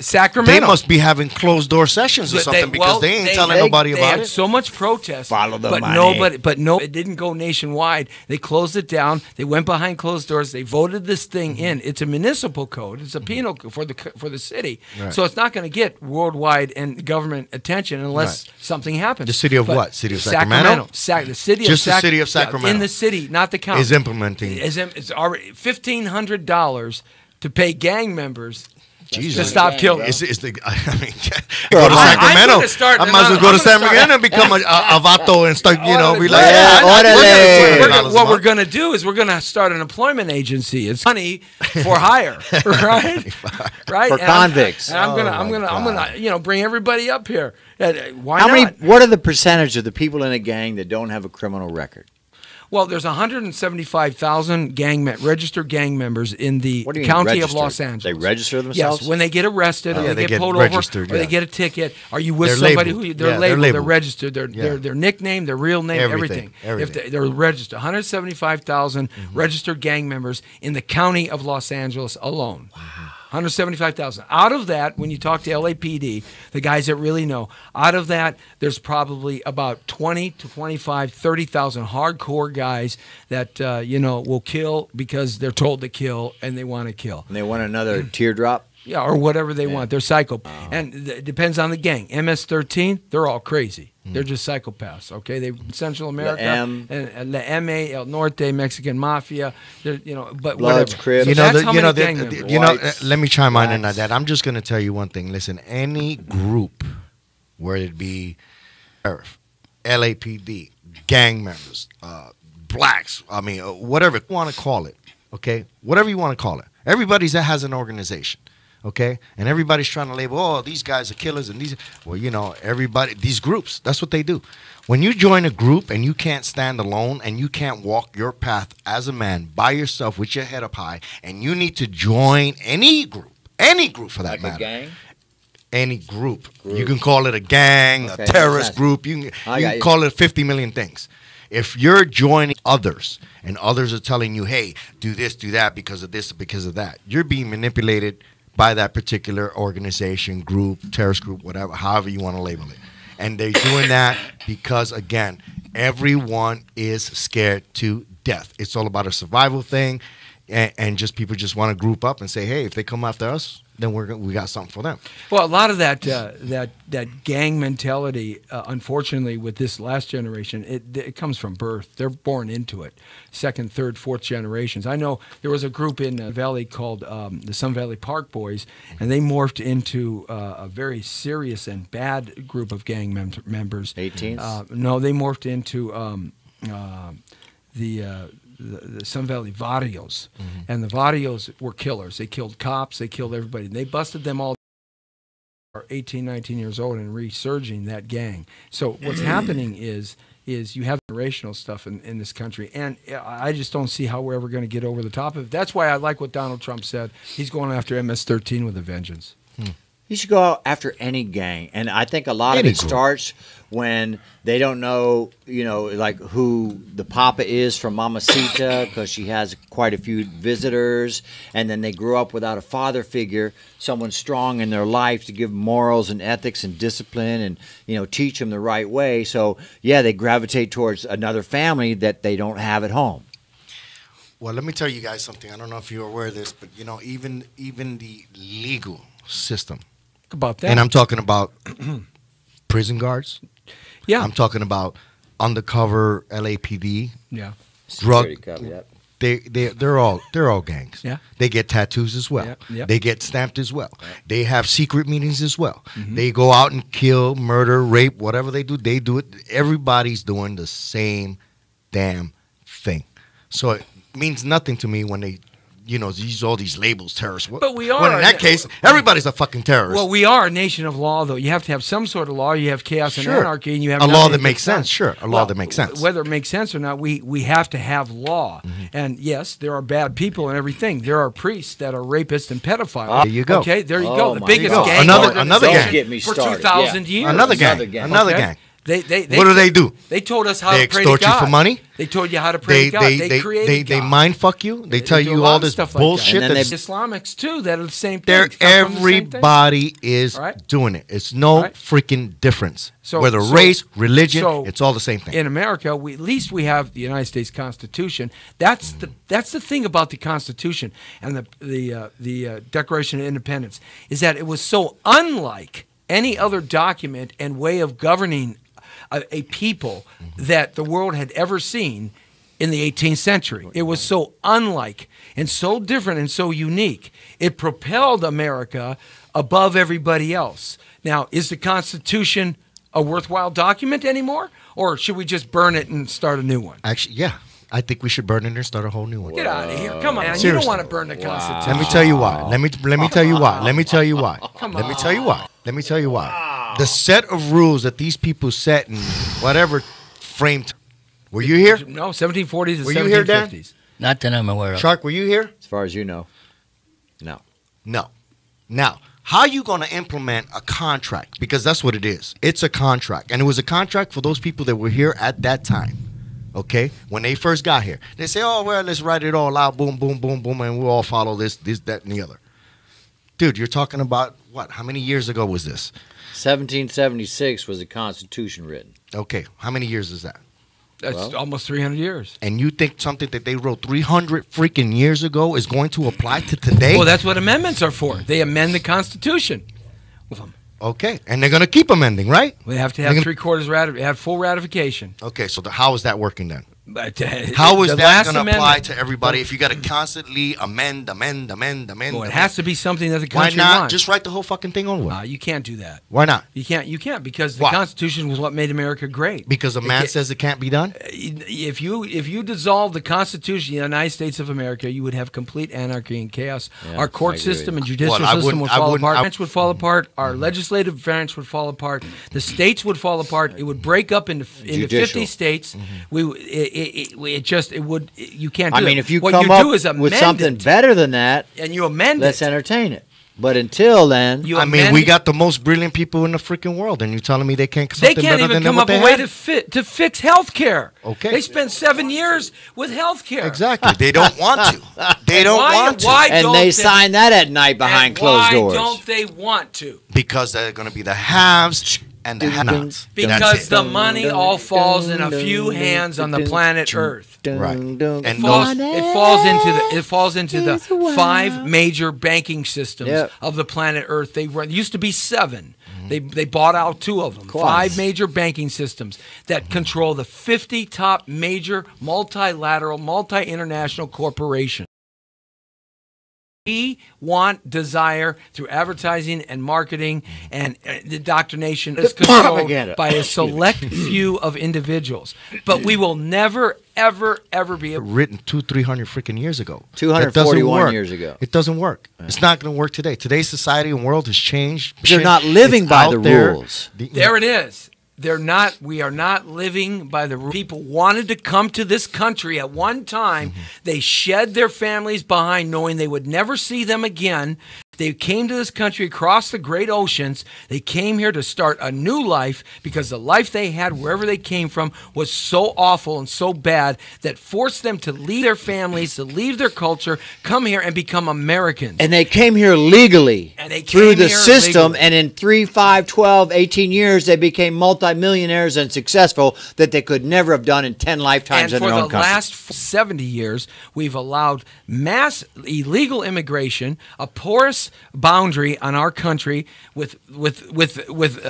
Speaker 2: Sacramento.
Speaker 4: They must be having closed door sessions or something because they ain't telling nobody about
Speaker 2: it. They had
Speaker 4: it.
Speaker 2: so much protest.
Speaker 3: Follow the money.
Speaker 2: It didn't go nationwide. They closed it down. They went behind closed doors. They voted this thing in. It's a municipal code. It's a penal code for the city.
Speaker 4: Right.
Speaker 2: So it's not going to get worldwide and government attention unless something happens.
Speaker 4: The city of what? City of Sacramento?
Speaker 2: The city
Speaker 4: Just the city of Sacramento.
Speaker 2: in the city, not the county.
Speaker 4: Is implementing.
Speaker 2: It's already $1,500 to pay gang members
Speaker 4: Jesus.
Speaker 2: to stop killing.
Speaker 4: I mean, go to Sacramento. I might as well go to Sacramento and become a vato and start, be like,
Speaker 2: what we're going to do is we're going to start an employment agency. It's money for hire, right? Right?
Speaker 3: For convicts.
Speaker 2: I'm gonna bring everybody up here. Why
Speaker 3: How
Speaker 2: not?
Speaker 3: many? What are the percentage of the people in a gang that don't have a criminal record?
Speaker 2: Well, there's 175,000 registered gang members in the
Speaker 3: What do you
Speaker 2: county
Speaker 3: mean
Speaker 2: of Los
Speaker 3: registered?
Speaker 2: Angeles.
Speaker 3: They register themselves?
Speaker 2: Yes, when they get arrested or they get pulled
Speaker 4: registered,
Speaker 2: over or they get a ticket, are you with
Speaker 4: They're
Speaker 2: somebody
Speaker 4: labeled.
Speaker 2: who they're
Speaker 4: Yeah,
Speaker 2: labeled,
Speaker 4: they're
Speaker 2: they're
Speaker 4: labeled.
Speaker 2: registered, their nickname, their real name, everything.
Speaker 4: Everything.
Speaker 2: If they're registered, 175,000 registered gang members in the county of Los Angeles alone. 175,000. Out of that, when you talk to LAPD, the guys that really know, out of that, there's probably about 20 to 25, 30,000 hardcore guys that, will kill because they're told to kill and they want to kill.
Speaker 3: And they want another teardrop?
Speaker 2: Yeah, or whatever they want. They're psycho. And it depends on the gang. MS-13, they're all crazy. They're just psychopaths, okay? They Central America, and La M.A., El Norte, Mexican Mafia, but
Speaker 3: Bloods,
Speaker 2: whatever.
Speaker 3: Crips.
Speaker 2: So that's how many gang members.
Speaker 4: let me chime in on that. I'm just going to tell you one thing. Listen, any group, whether it be sheriff, LAPD, gang members, blacks, whatever you want to call it, okay? Whatever you want to call it. Everybody that has an organization. Okay, and everybody's trying to label, these guys are killers, and these groups, that's what they do. When you join a group and you can't stand alone and you can't walk your path as a man by yourself with your head up high, and you need to join any group for that matter.
Speaker 3: Like a gang?
Speaker 4: Any group. You can call it a gang, a terrorist group, you can call it 50 million things. If you're joining others and others are telling you, hey, do this, do that because of this, because of that, you're being manipulated by that particular organization, group, terrorist group, whatever, however you want to label it. And they're doing that because, again, everyone is scared to death. It's all about a survival thing, and just people just want to group up and say, hey, if they come after us, then we got something for them.
Speaker 2: Well, a lot of that gang mentality, unfortunately, with this last generation, it comes from birth. They're born into it. Second, third, fourth generations. I know there was a group in the Valley called the Sun Valley Park Boys, and they morphed into a very serious and bad group of gang members.
Speaker 3: 18s?
Speaker 2: No, they morphed into the Sun Valley Varios. And the Varios were killers. They killed cops. They killed everybody. And they busted them all. Are 18, 19 years old and resurging that gang. So what's happening is you have generational stuff in this country, and I just don't see how we're ever going to get over the top of it. That's why I like what Donald Trump said. He's going after MS-13 with a vengeance.
Speaker 3: You should go after any gang, and I think a lot of it starts when they don't know, like who the papa is from Mamacita because she has quite a few visitors, and then they grew up without a father figure, someone strong in their life to give morals and ethics and discipline and teach them the right way. So yeah, they gravitate towards another family that they don't have at home.
Speaker 4: Well, let me tell you guys something. I don't know if you're aware of this, but even the legal system.
Speaker 2: About that.
Speaker 4: And I'm talking about prison guards.
Speaker 2: Yeah.
Speaker 4: I'm talking about undercover LAPD.
Speaker 2: Yeah.
Speaker 4: Drug.
Speaker 3: Yep.
Speaker 4: They're all gangs.
Speaker 2: Yeah.
Speaker 4: They get tattoos as well.
Speaker 2: Yep.
Speaker 4: They get stamped as well. They have secret meetings as well. They go out and kill, murder, rape, whatever they do it. Everybody's doing the same damn thing. So it means nothing to me when they use all these labels, terrorists.
Speaker 2: But we are.
Speaker 4: Well, in that case, everybody's a fucking terrorist.
Speaker 2: Well, we are a nation of law, though. You have to have some sort of law. You have chaos and anarchy, and you have
Speaker 4: a law that makes sense. Sure, a law that makes sense.
Speaker 2: Whether it makes sense or not, we have to have law. And yes, there are bad people and everything. There are priests that are rapists and pedophiles.
Speaker 4: There you go.
Speaker 2: Okay, there you go. The
Speaker 3: my
Speaker 2: biggest
Speaker 3: God.
Speaker 2: gang
Speaker 4: Another gang.
Speaker 2: for 2,000 years.
Speaker 4: Another gang.
Speaker 2: Okay? What
Speaker 4: do they do?
Speaker 2: They told us how
Speaker 4: They
Speaker 2: to pray to God.
Speaker 4: extort you for money.
Speaker 2: They told you how to pray to God. They created
Speaker 4: They
Speaker 2: God.
Speaker 4: mind fuck you. They tell
Speaker 2: do a
Speaker 4: you
Speaker 2: lot
Speaker 4: all
Speaker 2: of
Speaker 4: this
Speaker 2: stuff
Speaker 4: bullshit.
Speaker 2: Like that. And then
Speaker 4: that's
Speaker 2: Islamics too that are the same thing.
Speaker 4: there.
Speaker 2: Come from the same thing.
Speaker 4: Everybody is
Speaker 2: Right.
Speaker 4: doing it. It's no
Speaker 2: Right.
Speaker 4: freaking difference.
Speaker 2: So-
Speaker 4: Whether
Speaker 2: so-
Speaker 4: race, religion,
Speaker 2: so
Speaker 4: it's all the same thing.
Speaker 2: In America, at least we have the United States Constitution. That's the thing about the Constitution and the Declaration of Independence is that it was so unlike any other document and way of governing a people that the world had ever seen in the 18th century. It was so unlike and so different and so unique. It propelled America above everybody else. Now, is the Constitution a worthwhile document anymore? Or should we just burn it and start a new one?
Speaker 4: Actually, yeah. I think we should burn it and start a whole new one.
Speaker 2: Get out of here. Come on, man. You
Speaker 4: Seriously.
Speaker 2: don't want to burn the Constitution.
Speaker 4: Let me tell you why. Let me tell you why. Let me tell you why.
Speaker 2: Come
Speaker 4: Let me
Speaker 2: on.
Speaker 4: tell you why. Let me tell you why. The set of rules that these people set in whatever framed. Were you here?
Speaker 2: No, 1740s and
Speaker 4: Were you here, Dan?
Speaker 2: 1750s.
Speaker 5: Not that I'm aware of.
Speaker 4: Shark, were you here?
Speaker 3: As far as you know, no.
Speaker 4: No. Now, how you going to implement a contract? Because that's what it is. It's a contract. And it was a contract for those people that were here at that time. Okay? When they first got here. They say, oh, well, let's write it all out. Boom, boom, boom, boom. And we'll all follow this, that, and the other. Dude, you're talking about what? How many years ago was this?
Speaker 3: 1776 was the Constitution written.
Speaker 4: Okay. How many years is that?
Speaker 2: That's
Speaker 3: Well-
Speaker 2: almost 300 years.
Speaker 4: And you think something that they wrote 300 freaking years ago is going to apply to today?
Speaker 2: Well, that's what amendments are for. They amend the Constitution.
Speaker 4: Okay. And they're going to keep amending, right?
Speaker 2: They have to
Speaker 4: They're
Speaker 2: have
Speaker 4: gonna-
Speaker 2: three-quarters have full ratification.
Speaker 4: Okay. So how is that working then?
Speaker 2: But,
Speaker 4: How is
Speaker 2: the
Speaker 4: that
Speaker 2: last
Speaker 4: going to apply
Speaker 2: amendment-
Speaker 4: to everybody if you got to constantly amend?
Speaker 2: Well, it has to be something that the
Speaker 4: Why
Speaker 2: country
Speaker 4: not
Speaker 2: wants.
Speaker 4: just write the whole fucking thing over?
Speaker 2: You can't do that.
Speaker 4: Why not?
Speaker 2: You can't because the
Speaker 4: Why?
Speaker 2: Constitution was what made America great.
Speaker 4: Because a man says it can't be done?
Speaker 2: If you dissolve the Constitution of the United States of America, you would have complete anarchy and chaos.
Speaker 3: Yeah,
Speaker 2: Our
Speaker 3: I
Speaker 2: court
Speaker 3: agree with
Speaker 2: system
Speaker 3: you.
Speaker 2: and judicial
Speaker 4: Well, I
Speaker 2: system
Speaker 4: wouldn't-
Speaker 2: would
Speaker 4: I
Speaker 2: fall
Speaker 4: wouldn't-
Speaker 2: apart.
Speaker 4: I-
Speaker 2: Branch would fall apart. Our legislative branch would fall apart. The states would fall apart. It would break up into
Speaker 3: Judicial.
Speaker 2: 50 states. You can't do
Speaker 3: I mean,
Speaker 2: it.
Speaker 3: if you
Speaker 2: what
Speaker 3: come
Speaker 2: you
Speaker 3: up
Speaker 2: do is
Speaker 3: with
Speaker 2: amend
Speaker 3: something
Speaker 2: it,
Speaker 3: better than that,
Speaker 2: and you amend
Speaker 3: let's
Speaker 2: it.
Speaker 3: entertain it. But until then,
Speaker 2: You
Speaker 4: I mean,
Speaker 2: amend
Speaker 4: we
Speaker 2: it.
Speaker 4: got the most brilliant people in the freaking world, and you're telling me they can't
Speaker 2: They
Speaker 4: something
Speaker 2: can't
Speaker 4: better
Speaker 2: even
Speaker 4: than
Speaker 2: come
Speaker 4: what
Speaker 2: up
Speaker 4: they
Speaker 2: with a way
Speaker 4: had?
Speaker 2: to fix health care.
Speaker 4: Okay.
Speaker 2: They spent 7 years with health care.
Speaker 4: Exactly. They don't want to. They don't want to.
Speaker 2: Why
Speaker 3: and
Speaker 2: don't
Speaker 3: they sign that at night behind
Speaker 2: and
Speaker 3: closed doors.
Speaker 2: Why don't they want to?
Speaker 4: Because they're going to be the haves and the have-nots.
Speaker 2: Because
Speaker 4: That's it.
Speaker 2: the money all falls in a few hands on the planet Earth.
Speaker 4: Right.
Speaker 3: And
Speaker 2: It falls into the 5 major banking systems
Speaker 3: Yep.
Speaker 2: of the planet Earth. They used to be 7. They bought out 2 of them.
Speaker 3: Course.
Speaker 2: 5 major banking systems that control the 50 top major multilateral, multi-international corporations. We desire through advertising and marketing and the indoctrination is controlled
Speaker 3: Propaganda.
Speaker 2: by a select few of individuals. But we will never, ever, ever be able.
Speaker 4: Written 200-300 freaking years ago.
Speaker 3: 241
Speaker 4: That doesn't work.
Speaker 3: years ago.
Speaker 4: It doesn't work. It's not going to work today. Today's society and world has changed.
Speaker 3: They're not living
Speaker 4: It's
Speaker 3: by
Speaker 4: out
Speaker 3: the
Speaker 4: there.
Speaker 3: rules.
Speaker 2: There it is. We are not living by the rules. People wanted to come to this country at one time. They shed their families behind knowing they would never see them again. They came to this country across the great oceans. They came here to start a new life because the life they had wherever they came from was so awful and so bad that forced them to leave their families, to leave their culture, come here and become Americans.
Speaker 3: And they came here legally
Speaker 2: And they
Speaker 3: through
Speaker 2: came
Speaker 3: the
Speaker 2: here
Speaker 3: system,
Speaker 2: legally.
Speaker 3: and in 3, 5, 12, 18 years, they became multimillionaires and successful that they could never have done in 10 lifetimes
Speaker 2: And
Speaker 3: in
Speaker 2: for
Speaker 3: their
Speaker 2: the
Speaker 3: own country.
Speaker 2: last 70 years, we've allowed mass illegal immigration, a porous boundary on our country with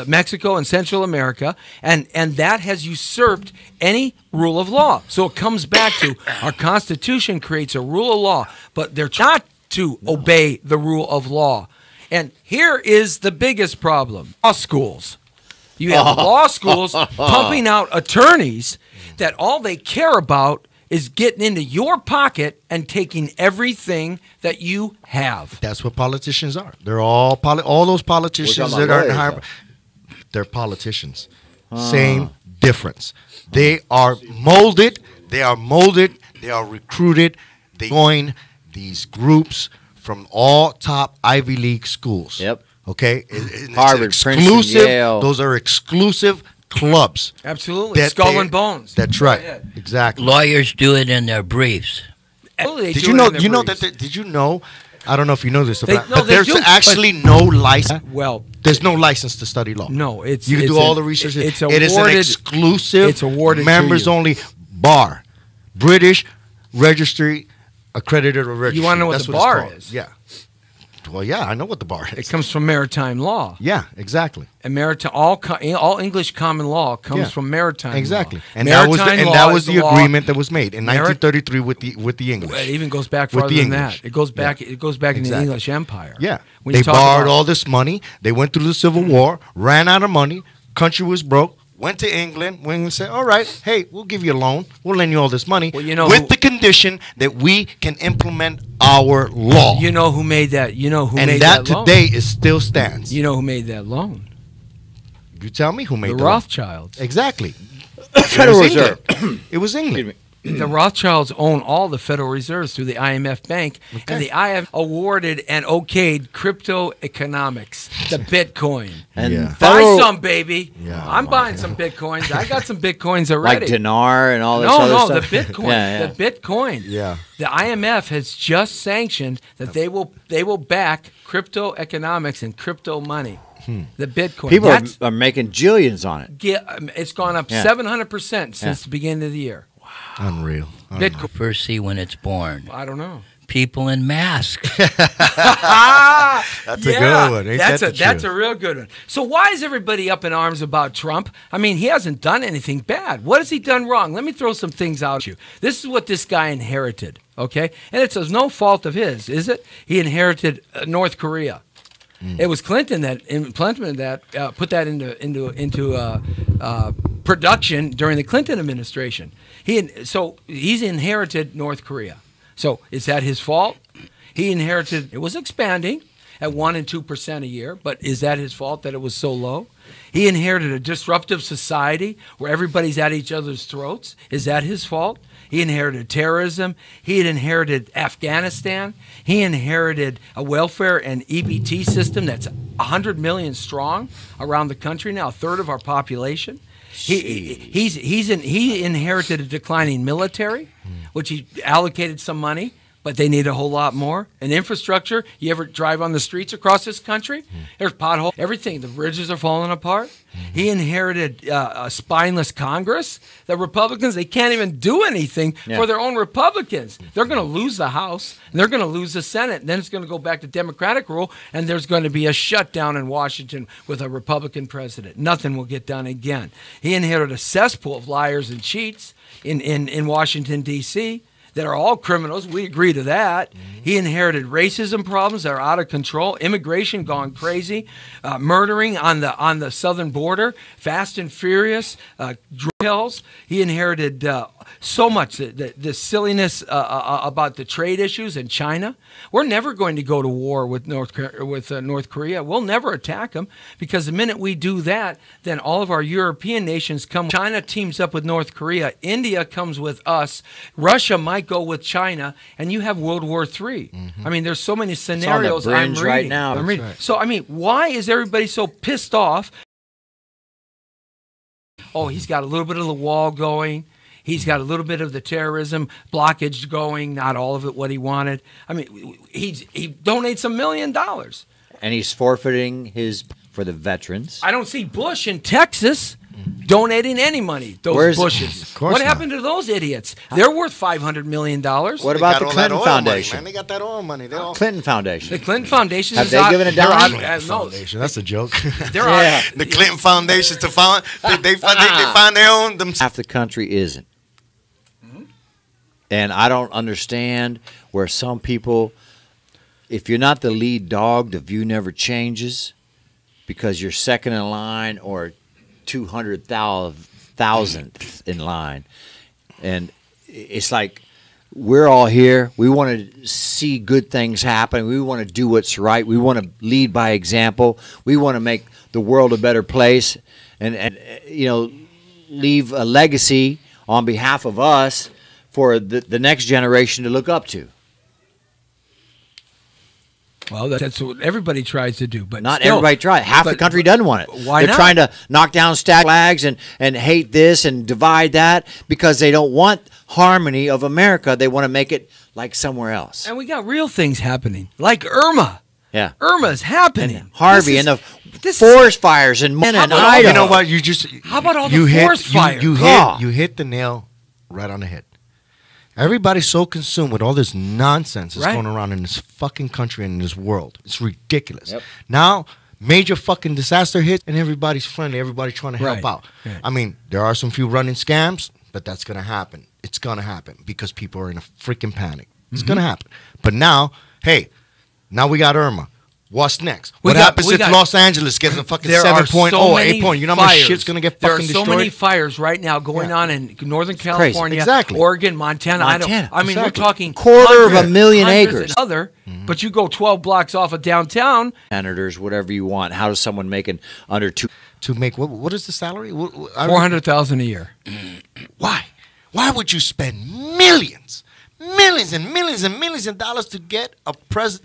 Speaker 2: Mexico and Central America, and that has usurped any rule of law. So it comes back to our Constitution creates a rule of law, but they're not to obey the rule of law. And here is the biggest problem: law schools. You have law schools pumping out attorneys that all they care about is getting into your pocket and taking everything that you have.
Speaker 4: That's what politicians are. They're all those politicians
Speaker 3: We're talking
Speaker 4: that are in
Speaker 3: about
Speaker 4: higher.
Speaker 3: lawyers,
Speaker 4: They're politicians. Same difference. They are molded. They are recruited. They join these groups from all top Ivy League schools.
Speaker 3: Yep.
Speaker 4: Okay. It's
Speaker 3: Harvard, Princeton,
Speaker 4: exclusive.
Speaker 3: Yale.
Speaker 4: Those are exclusive clubs.
Speaker 2: Absolutely.
Speaker 4: That
Speaker 2: Skull
Speaker 4: they-
Speaker 2: and Bones.
Speaker 4: That's
Speaker 2: Go
Speaker 4: right.
Speaker 2: ahead.
Speaker 4: Exactly.
Speaker 5: Lawyers do it in their briefs.
Speaker 2: Absolutely, they
Speaker 4: Did
Speaker 2: do
Speaker 4: you
Speaker 2: it
Speaker 4: know?
Speaker 2: in their
Speaker 4: You know
Speaker 2: briefs.
Speaker 4: that? Did you know? I don't know if you know this,
Speaker 2: They-
Speaker 4: about,
Speaker 2: no,
Speaker 4: but
Speaker 2: they
Speaker 4: there's
Speaker 2: do, but-
Speaker 4: actually no license.
Speaker 2: Well,
Speaker 4: There's no license to study law.
Speaker 2: no, it's
Speaker 4: You can
Speaker 2: it's
Speaker 4: do all
Speaker 2: an-
Speaker 4: the research.
Speaker 2: It's
Speaker 4: It is an
Speaker 2: awarded.
Speaker 4: exclusive,
Speaker 2: it's awarded to
Speaker 4: members
Speaker 2: you.
Speaker 4: only bar, British registry, accredited or registered.
Speaker 2: You want to know what
Speaker 4: That's
Speaker 2: the
Speaker 4: it's
Speaker 2: bar
Speaker 4: called.
Speaker 2: is?
Speaker 4: Yeah. Well, yeah, I know what the bar
Speaker 2: It
Speaker 4: is.
Speaker 2: comes from maritime law.
Speaker 4: Yeah, exactly.
Speaker 2: And maritime, all English common law comes
Speaker 4: Yeah.
Speaker 2: from maritime
Speaker 4: Exactly,
Speaker 2: law.
Speaker 4: and that was
Speaker 2: Maritime law
Speaker 4: that
Speaker 2: is
Speaker 4: was the
Speaker 2: law-
Speaker 4: agreement that was made in
Speaker 2: Merit-
Speaker 4: 1933 with the English.
Speaker 2: It even goes back
Speaker 4: With
Speaker 2: farther
Speaker 4: the
Speaker 2: than
Speaker 4: English.
Speaker 2: that. It goes back.
Speaker 4: Yeah.
Speaker 2: It goes back in the
Speaker 4: Exactly.
Speaker 2: English Empire.
Speaker 4: Yeah,
Speaker 2: When
Speaker 4: they
Speaker 2: you talk
Speaker 4: borrowed
Speaker 2: about-
Speaker 4: all this money. They went through the Civil War, ran out of money. Country was broke. Went to England. England said, "All right, hey, we'll give you a loan. We'll lend you all this money,
Speaker 2: Well, you know
Speaker 4: with
Speaker 2: who-
Speaker 4: the condition that we can implement our law."
Speaker 2: You know who made that? You know who
Speaker 4: and
Speaker 2: made
Speaker 4: that
Speaker 2: that loan?
Speaker 4: today is still stands.
Speaker 2: You know who made that loan?
Speaker 4: You tell me who made
Speaker 2: The
Speaker 4: the loan.
Speaker 2: Rothschilds.
Speaker 4: Exactly.
Speaker 3: Federal
Speaker 4: It was
Speaker 3: Reserve.
Speaker 4: England. It was England.
Speaker 2: The Rothschilds own all the Federal Reserves through the IMF Bank,
Speaker 4: Okay.
Speaker 2: and the IMF awarded and okayed crypto economics, the Bitcoin.
Speaker 3: And
Speaker 4: Yeah.
Speaker 2: Buy
Speaker 3: federal,
Speaker 2: some, baby.
Speaker 4: Yeah,
Speaker 2: I'm buying some Bitcoins. I got some Bitcoins
Speaker 3: like
Speaker 2: already.
Speaker 3: dinar and all this
Speaker 2: No,
Speaker 3: other
Speaker 2: no, the
Speaker 3: stuff.
Speaker 2: Bitcoin.
Speaker 3: Yeah, yeah.
Speaker 2: The Bitcoin.
Speaker 4: Yeah.
Speaker 2: The IMF has just sanctioned that they will back crypto economics and crypto money. The Bitcoin.
Speaker 3: People
Speaker 2: That's,
Speaker 3: are making jillions on it.
Speaker 2: it's gone up
Speaker 3: Yeah.
Speaker 2: 700% since
Speaker 3: Yeah.
Speaker 2: the beginning of the year.
Speaker 4: Unreal.
Speaker 2: Bitcoin.
Speaker 5: First see when it's born.
Speaker 2: I don't know.
Speaker 5: People in masks.
Speaker 4: That's a good one. Ain't
Speaker 2: That's
Speaker 4: that the
Speaker 2: that's
Speaker 4: truth?
Speaker 2: a real good one. So why is everybody up in arms about Trump? I mean, he hasn't done anything bad. What has he done wrong? Let me throw some things out at you. This is what this guy inherited, okay? And it's no fault of his, is it? He inherited North Korea. It was Clinton that implemented that, put that into production during the Clinton administration. So he's inherited North Korea. So is that his fault? He inherited. It was expanding at 1% and 2% a year, but is that his fault that it was so low? He inherited a disruptive society where everybody's at each other's throats. Is that his fault? He inherited terrorism. He had inherited Afghanistan. He inherited a welfare and EBT system that's 100 million strong around the country now, a third of our population. He inherited a declining military, which he allocated some money, but they need a whole lot more. And infrastructure, you ever drive on the streets across this country? There's potholes, everything. The bridges are falling apart. He inherited a spineless Congress. The Republicans, they can't even do anything for their own Republicans. They're going to lose the House, and they're going to lose the Senate. And then it's going to go back to Democratic rule, and there's going to be a shutdown in Washington with a Republican president. Nothing will get done again. He inherited a cesspool of liars and cheats in Washington, D.C., that are all criminals. We agree to that. He inherited racism problems that are out of control, immigration gone crazy, murdering on the southern border, fast and furious, drug pills. He inherited so much the silliness about the trade issues in China. We're never going to go to war with North Korea. We'll never attack them, because the minute we do that, then all of our European nations come. China teams up with North Korea. India comes with us. Russia might go with China, and you have World War III. I mean, there's so many scenarios I'm
Speaker 3: Fringe
Speaker 2: reading.
Speaker 3: right now.
Speaker 2: I'm reading.
Speaker 4: That's right.
Speaker 2: So, I mean, why is everybody so pissed off? Oh, he's got a little bit of the wall going. He's got a little bit of the terrorism blockage going, not all of it what he wanted. I mean, he donates $1 million.
Speaker 3: And he's forfeiting his for the veterans.
Speaker 2: I don't see Bush in Texas donating any money, those Bushes.
Speaker 4: Of course
Speaker 2: What
Speaker 4: not.
Speaker 2: happened to those idiots? They're worth $500 million.
Speaker 3: What
Speaker 4: They
Speaker 3: about
Speaker 4: got
Speaker 3: the
Speaker 4: all that
Speaker 3: Clinton
Speaker 4: oil
Speaker 3: Foundation?
Speaker 4: Money, man. They got that oil money. They all
Speaker 3: Clinton Foundation.
Speaker 2: The Clinton Foundation
Speaker 3: Have
Speaker 2: is
Speaker 3: they
Speaker 2: out.
Speaker 3: given a
Speaker 2: they're
Speaker 3: dime?
Speaker 2: out- no,
Speaker 4: Foundation. That's a joke.
Speaker 2: they're out.
Speaker 4: The Clinton Foundation to find they find their own themselves.
Speaker 3: Half the country isn't. And I don't understand where some people, if you're not the lead dog, the view never changes because you're second in line or 200,000th in line. And it's like we're all here. We want to see good things happen. We want to do what's right. We want to lead by example. We want to make the world a better place and you know, leave a legacy on behalf of us for the next generation to look up to.
Speaker 2: Well, that's what everybody tries to do, but
Speaker 3: Not
Speaker 2: still,
Speaker 3: everybody tries. Half the country doesn't want it.
Speaker 2: Why
Speaker 3: They're
Speaker 2: not?
Speaker 3: trying to knock down stack flags and hate this and divide that because they don't want harmony of America. They want to make it like somewhere else.
Speaker 2: And we got real things happening, like Irma.
Speaker 3: Yeah.
Speaker 2: Irma's happening.
Speaker 3: And Harvey and the
Speaker 2: this
Speaker 3: forest fires in Montana and Idaho.
Speaker 4: You know what? You just
Speaker 2: How about all
Speaker 4: you
Speaker 2: the
Speaker 4: hit,
Speaker 2: forest fires?
Speaker 4: You hit the nail right on the head. Everybody's so consumed with all this nonsense that's
Speaker 2: Right.
Speaker 4: going around in this fucking country and in this world. It's ridiculous.
Speaker 3: Yep.
Speaker 4: Now, major fucking disaster hits and everybody's friendly. Everybody's trying to help
Speaker 2: Right.
Speaker 4: out.
Speaker 2: Right.
Speaker 4: I mean, there are some few running scams, but that's going to happen. It's going to happen because people are in a freaking panic. It's going to happen. But now, hey, now we got Irma. What's next? What happens if Los Angeles gets a fucking 7.0, 8 point? You know how much shit's going to get fucking destroyed?
Speaker 2: There are so many fires right now going on in Northern California,
Speaker 4: Exactly.
Speaker 2: Oregon, Montana.
Speaker 3: Montana.
Speaker 2: I mean, we're talking
Speaker 3: Quarter of a
Speaker 2: hundreds,
Speaker 3: million
Speaker 2: hundreds
Speaker 3: acres.
Speaker 2: and other, but you go 12 blocks off of downtown.
Speaker 3: Senators, whatever you want. How does someone making under two?
Speaker 4: To make, what is the salary?
Speaker 2: 400,000 a year.
Speaker 4: Why? Why would you spend millions and millions of dollars to get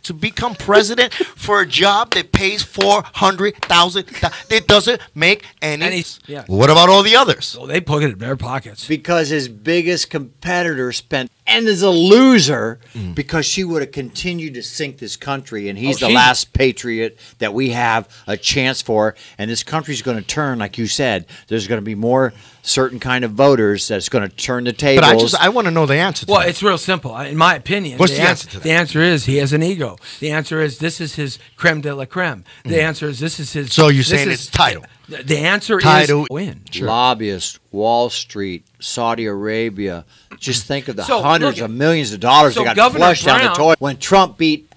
Speaker 4: to become president for a job that pays $400,000? It doesn't make any.
Speaker 2: Yeah.
Speaker 4: What about all the others?
Speaker 2: So they put it in their pockets.
Speaker 3: Because his biggest competitor spent and is a loser because she would have continued to sink this country, and he's the last patriot that we have a chance for, and this country's going to turn, like you said. There's going to be more certain kind of voters that's going to turn the tables.
Speaker 4: But I want to know the answer to
Speaker 2: Well,
Speaker 4: that.
Speaker 2: it's real simple. In my opinion,
Speaker 4: What's the answer to that?
Speaker 2: The answer is he has an ego. The answer is this is his creme de la creme. The answer is this is his.
Speaker 4: So you're saying it's title.
Speaker 2: The answer
Speaker 4: Title.
Speaker 2: is win.
Speaker 3: Lobbyists, Wall Street, Saudi Arabia. Just think of the
Speaker 2: So,
Speaker 3: hundreds
Speaker 2: look,
Speaker 3: of millions of dollars
Speaker 2: so
Speaker 3: that got
Speaker 2: Governor
Speaker 3: flushed down the
Speaker 2: Brown-
Speaker 3: toilet when Trump beat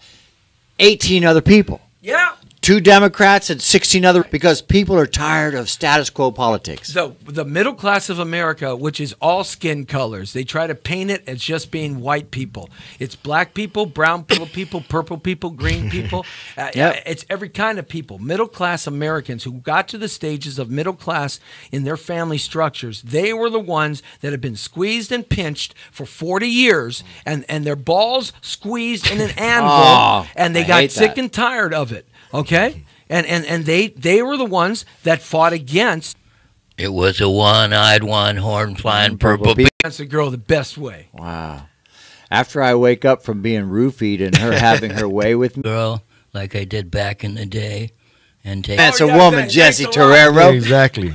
Speaker 3: 18 other people.
Speaker 2: Yeah.
Speaker 3: 2 Democrats and 16 other, because people are tired of status quo politics.
Speaker 2: The middle class of America, which is all skin colors, they try to paint it as just being white people. It's black people, brown people, purple people, green people.
Speaker 3: Yep.
Speaker 2: It's every kind of people. Middle class Americans who got to the stages of middle class in their family structures, they were the ones that have been squeezed and pinched for 40 years and their balls squeezed in an anvil, and they got sick and tired of it. Okay, and they were the ones that fought against.
Speaker 5: It was a one-eyed, one-horn, flying purple bee.
Speaker 2: That's the girl the best way.
Speaker 3: Wow. After I wake up from being roofied and her having her way with me.
Speaker 5: Girl, like I did back in the day, and take.
Speaker 3: That's
Speaker 2: Oh,
Speaker 3: a
Speaker 2: yeah,
Speaker 3: woman,
Speaker 2: thanks
Speaker 3: Jesse
Speaker 2: a lot.
Speaker 3: Torrero.
Speaker 4: Exactly.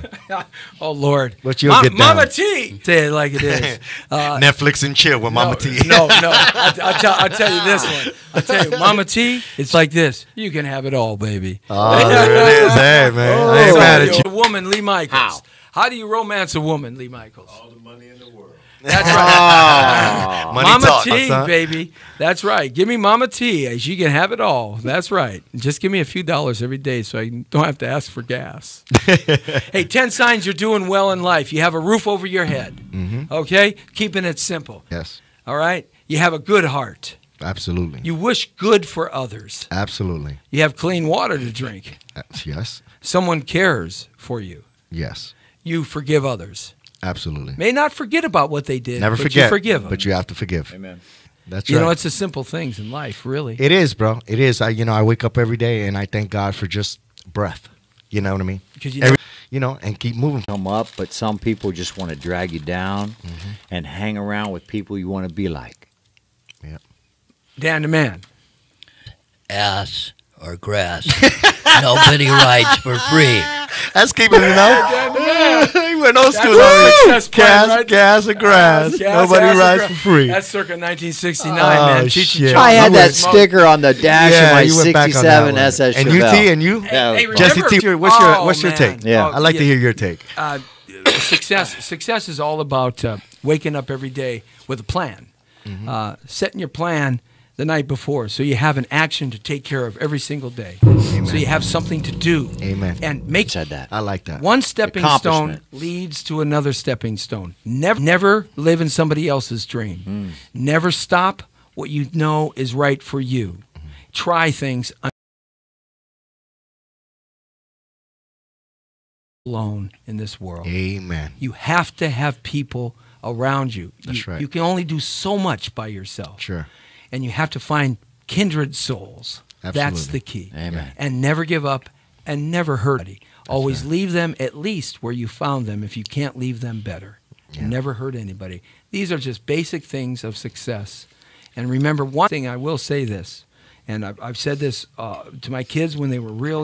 Speaker 2: Oh Lord,
Speaker 4: But you'll get down.
Speaker 2: Mama T. Say it like it is.
Speaker 4: Netflix and chill with Mama T.
Speaker 2: No. I'll tell you this one. I'll tell you, Mama T. It's like this. You can have it all, baby.
Speaker 4: Oh, there it is. Hey, man. I ain't
Speaker 2: So,
Speaker 4: mad at you.
Speaker 2: A woman, Lee Michaels. How do you romance a woman, Lee Michaels?
Speaker 1: All the money in the world.
Speaker 2: That's right.
Speaker 4: Money
Speaker 2: Mama
Speaker 4: talk,
Speaker 2: T,
Speaker 4: son.
Speaker 2: baby. That's right. Give me Mama T. She can have it all. That's right. Just give me a few dollars every day so I don't have to ask for gas. Hey, 10 signs you're doing well in life. You have a roof over your head. Okay? Keeping it simple.
Speaker 4: Yes,
Speaker 2: All right? You have a good heart.
Speaker 4: absolutely.
Speaker 2: You wish good for others.
Speaker 4: Absolutely.
Speaker 2: You have clean water to drink.
Speaker 4: Yes,
Speaker 2: Someone cares for you.
Speaker 4: yes,
Speaker 2: You forgive others.
Speaker 4: absolutely.
Speaker 2: May not forget about what they did.
Speaker 4: Never
Speaker 2: but
Speaker 4: forget.
Speaker 2: You forgive them.
Speaker 4: But you have to forgive.
Speaker 3: Amen.
Speaker 4: That's
Speaker 2: You
Speaker 4: right.
Speaker 2: know, it's the simple things in life, really.
Speaker 4: It is, bro. It is. I wake up every day and I thank God for just breath. You know what I mean?
Speaker 2: Because
Speaker 4: and keep moving.
Speaker 3: Come up, but some people just want to drag you down and hang around with people you want to be like.
Speaker 2: Dan the man.
Speaker 5: Ass or grass. Nobody rides for free.
Speaker 4: That's keeping it up. He went old school.
Speaker 2: That's a success plan, right?
Speaker 4: Gas or grass.
Speaker 2: Gas,
Speaker 4: Nobody
Speaker 2: ass,
Speaker 4: rides
Speaker 2: and
Speaker 4: for free.
Speaker 2: That's circa 1969,
Speaker 4: Oh,
Speaker 2: man. Cheech
Speaker 4: shit.
Speaker 2: and Chong.
Speaker 3: I had that
Speaker 2: Smoke.
Speaker 3: sticker on the dash of my
Speaker 4: you went back on that
Speaker 3: 67
Speaker 4: one.
Speaker 3: SS
Speaker 4: And
Speaker 3: Chevelle.
Speaker 4: you, T, and you?
Speaker 2: Hey,
Speaker 4: Jesse
Speaker 2: remember-
Speaker 4: T, what's your
Speaker 2: man.
Speaker 4: take?
Speaker 3: Yeah.
Speaker 4: I'd like to hear your take.
Speaker 2: Success is all about waking up every day with a plan. Setting your plan the night before so you have an action to take care of every single day. So you have something to do.
Speaker 4: Amen.
Speaker 2: And make
Speaker 3: Said that.
Speaker 4: I like that.
Speaker 2: one stepping stone
Speaker 3: Accomplishment.
Speaker 2: leads to another stepping stone. Never live in somebody else's dream. Never stop what you know is right for you. Try things alone in this world.
Speaker 4: Amen.
Speaker 2: You have to have people around you.
Speaker 4: That's right.
Speaker 2: You can only do so much by yourself.
Speaker 4: Sure.
Speaker 2: And you have to find kindred souls. That's the key.
Speaker 3: Amen.
Speaker 2: And never give up and never hurt anybody. Always leave them at least where you found them if you can't leave them better.
Speaker 3: Yeah.
Speaker 2: Never hurt anybody. These are just basic things of success. And remember, one thing I will say this, and I've said this to my kids when they were real